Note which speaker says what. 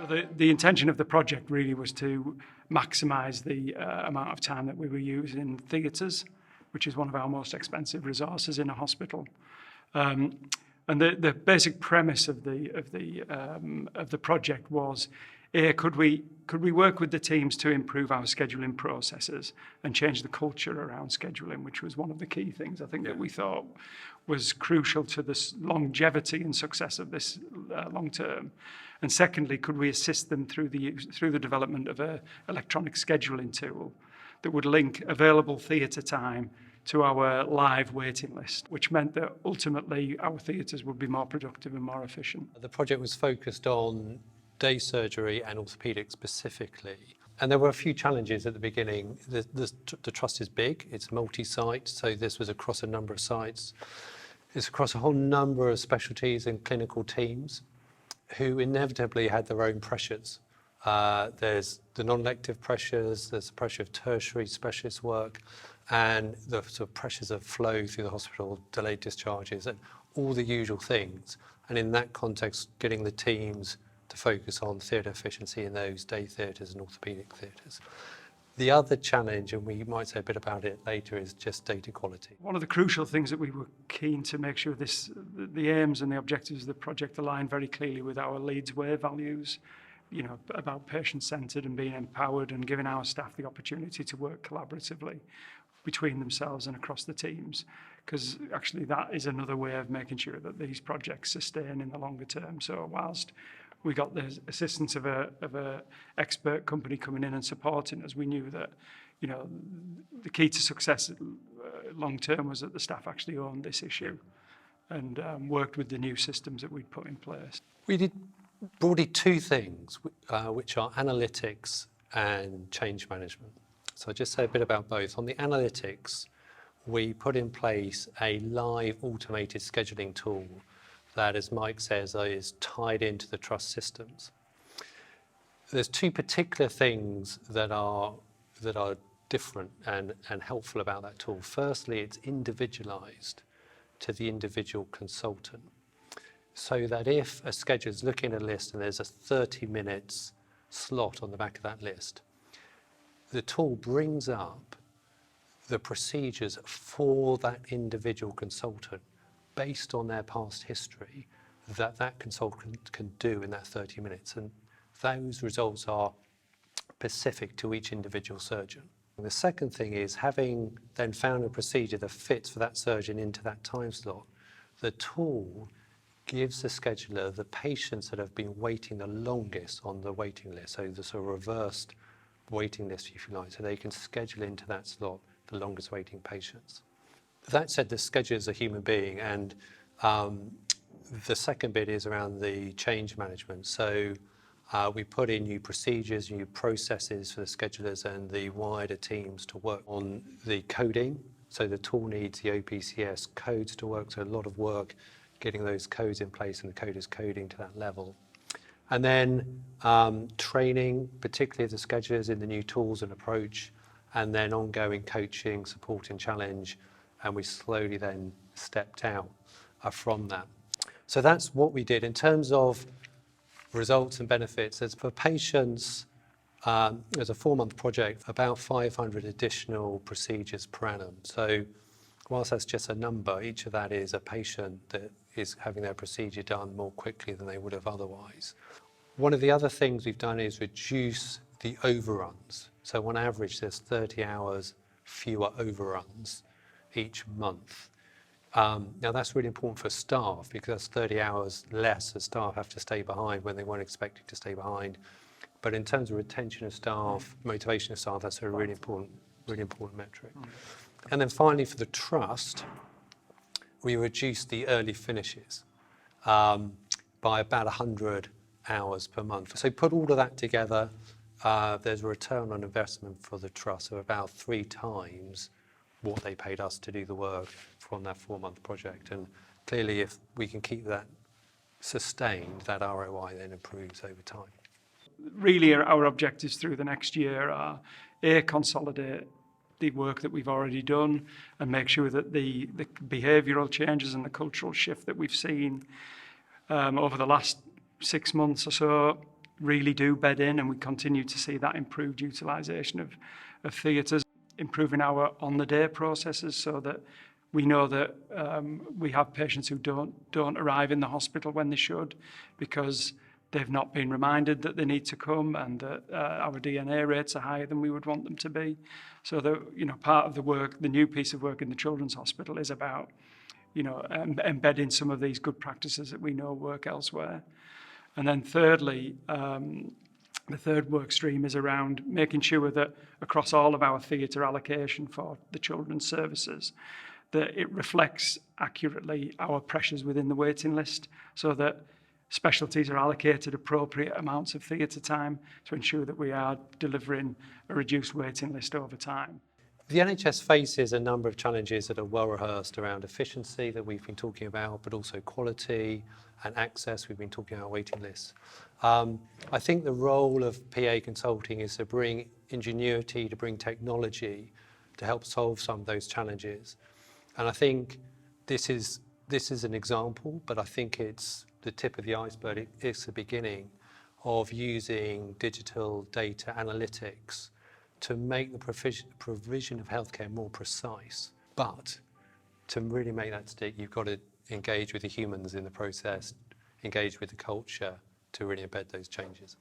Speaker 1: The intention of the project really was to maximise the amount of time that we were using in theatres, which is one of our most expensive resources in a hospital. And the basic premise of the project was, could we work with the teams to improve our scheduling processes and change the culture around scheduling, which was one of the key things I think that we thought was crucial to the longevity and success of this long term. And secondly, could we assist them through the development of an electronic scheduling tool that would link available theatre time to our live waiting list, which meant that ultimately our theatres would be more productive and more efficient.
Speaker 2: The project was focused on day surgery and orthopaedics specifically. And there were a few challenges at the beginning. The trust is big, it's multi-site, so this was across a number of sites. It's across a whole number of specialties and clinical teams who inevitably had their own pressures. There's the non-elective pressures, there's the pressure of tertiary specialist work, and the sort of pressures of flow through the hospital, delayed discharges, and all the usual things. And in that context, getting the teams to focus on theatre efficiency in those day theatres and orthopaedic theatres. The other challenge, and we might say a bit about it later, is just data quality.
Speaker 1: One of the crucial things that we were keen to make sure the aims and the objectives of the project align very clearly with our Leeds Way values, you know, about patient-centred and being empowered and giving our staff the opportunity to work collaboratively between themselves and across the teams, because actually that is another way of making sure that these projects sustain in the longer term. So whilst we got the assistance of a expert company coming in and supporting us, we knew that, you know, the key to success long term was that the staff actually owned this issue and worked with the new systems that we'd put in place.
Speaker 2: We did broadly two things, which are analytics and change management. So I'll just say a bit about both. On the analytics, we put in place a live automated scheduling tool that, as Mike says, is tied into the trust systems. There's two particular things that are different and helpful about that tool. Firstly, it's individualized to the individual consultant, so that if a scheduler is looking at a list and there's a 30 minutes slot on the back of that list, the tool brings up the procedures for that individual consultant based on their past history that consultant can do in that 30 minutes. And those results are specific to each individual surgeon. And the second thing is, having then found a procedure that fits for that surgeon into that time slot, the tool gives the scheduler the patients that have been waiting the longest on the waiting list, so the sort of reversed waiting list, if you like, so they can schedule into that slot the longest waiting patients. That said, the scheduler is a human being, and the second bit is around the change management. So we put in new procedures, new processes for the schedulers and the wider teams to work on the coding. So the tool needs the OPCS codes to work, so a lot of work getting those codes in place and the coders coding to that level. And then training, particularly of the schedulers in the new tools and approach, and then ongoing coaching, support and challenge, and we slowly then stepped out from that. So that's what we did. In terms of results and benefits, as for patients, as a 4-month project, about 500 additional procedures per annum. So whilst that's just a number, each of that is a patient that is having their procedure done more quickly than they would have otherwise. One of the other things we've done is reduce the overruns. So on average, there's 30 hours fewer overruns each month. Now that's really important for staff, because that's 30 hours less that staff have to stay behind when they weren't expecting to stay behind. But in terms of retention of staff, motivation of staff, that's a really important metric. And then finally, for the trust, we reduced the early finishes by about 100 hours per month. So put all of that together, there's a return on investment for the trust of about 3 times what they paid us to do the work from that 4-month project. And clearly, if we can keep that sustained, that ROI then improves over time.
Speaker 1: Really, our objectives through the next year are consolidate the work that we've already done and make sure that the behavioural changes and the cultural shift that we've seen over the last 6 months or so really do bed in, and we continue to see that improved utilisation of theatres, improving our on-the-day processes so that we know that we have patients who don't arrive in the hospital when they should because they've not been reminded that they need to come, and that our DNA rates are higher than we would want them to be. So that, you know, part of the work, the new piece of work in the Children's Hospital is about, you know, embedding some of these good practices that we know work elsewhere. And then thirdly, the third work stream is around making sure that across all of our theatre allocation for the children's services, that it reflects accurately our pressures within the waiting list, so that specialties are allocated appropriate amounts of theatre time to ensure that we are delivering a reduced waiting list over time.
Speaker 2: The NHS faces a number of challenges that are well rehearsed around efficiency that we've been talking about, but also quality and access. We've been talking about waiting lists. I think the role of PA consulting is to bring ingenuity, to bring technology to help solve some of those challenges. And I think this is an example, but I think it's the tip of the iceberg. It's the beginning of using digital data analytics to make the provision of healthcare more precise. But to really make that stick, you've got to engage with the humans in the process, engage with the culture to really embed those changes.